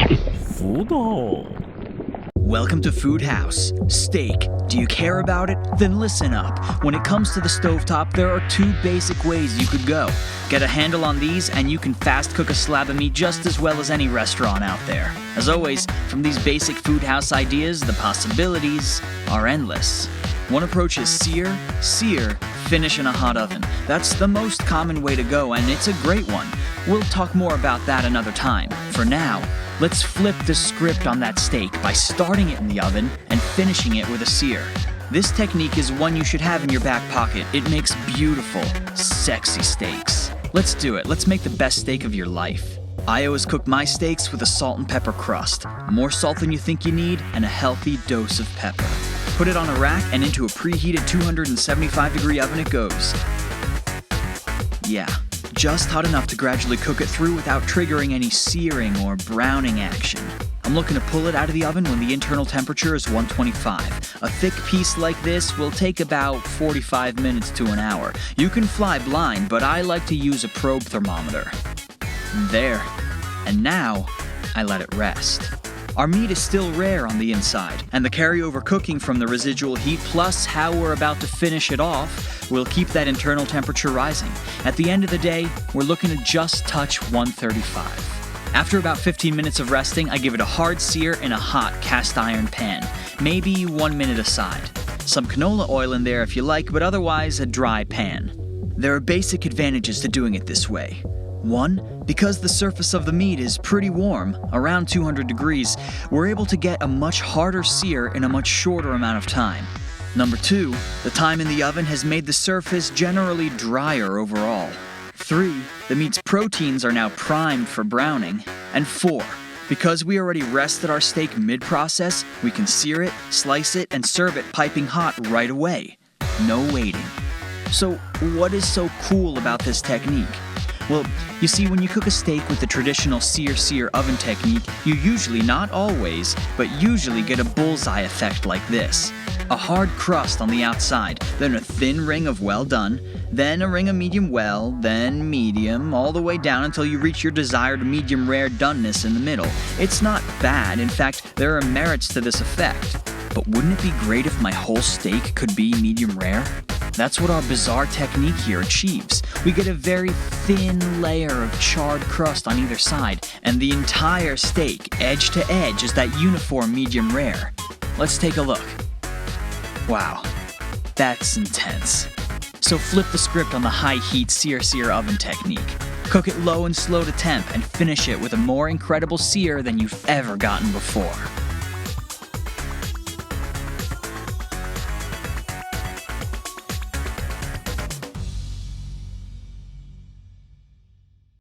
Food. Welcome to Food House. Steak. Do you care about it? Then listen up. When it comes to the stovetop, there are two basic ways you could go. Get a handle on these and you can fast cook a slab of meat just as well as any restaurant out there. As always, from these basic Food House ideas, the possibilities are endless. One approach is sear, finish in a hot oven. That's the most common way to go, and it's a great one. We'll talk more about that another time. For now, let's flip the script on that steak by starting it in the oven and finishing it with a sear. This technique is one you should have in your back pocket. It makes beautiful, sexy steaks. Let's do it. Let's make the best steak of your life. I always cook my steaks with a salt and pepper crust. More salt than you think you need, and a healthy dose of pepper. Put it on a rack and into a preheated 275-degree oven it goes. Yeah, just hot enough to gradually cook it through without triggering any searing or browning action. I'm looking to pull it out of the oven when the internal temperature is 125. A thick piece like this will take about 45 minutes to an hour. You can fly blind, but I like to use a probe thermometer. There. And now, I let it rest. Our meat is still rare on the inside, and the carryover cooking from the residual heat plus how we're about to finish it off will keep that internal temperature rising. At the end of the day, we're looking to just touch 135. After about 15 minutes of resting, I give it a hard sear in a hot cast iron pan, maybe 1 minute aside. Some canola oil in there if you like, but otherwise a dry pan. There are basic advantages to doing it this way. One, because the surface of the meat is pretty warm, around 200 degrees, we're able to get a much harder sear in a much shorter amount of time. Number two, the time in the oven has made the surface generally drier overall. 3, the meat's proteins are now primed for browning. And 4, because we already rested our steak mid-process, we can sear it, slice it, and serve it piping hot right away. No waiting. So, what is so cool about this technique? Well, you see, when you cook a steak with the traditional sear oven technique, you usually, not always, but usually get a bullseye effect like this. A hard crust on the outside, then a thin ring of well done, then a ring of medium well, then medium, all the way down until you reach your desired medium rare doneness in the middle. It's not bad, in fact, there are merits to this effect. But wouldn't it be great if my whole steak could be medium rare? That's what our bizarre technique here achieves. We get a very thin layer of charred crust on either side, and the entire steak, edge to edge, is that uniform medium rare. Let's take a look. Wow, that's intense. So flip the script on the high heat sear oven technique. Cook it low and slow to temp and finish it with a more incredible sear than you've ever gotten before.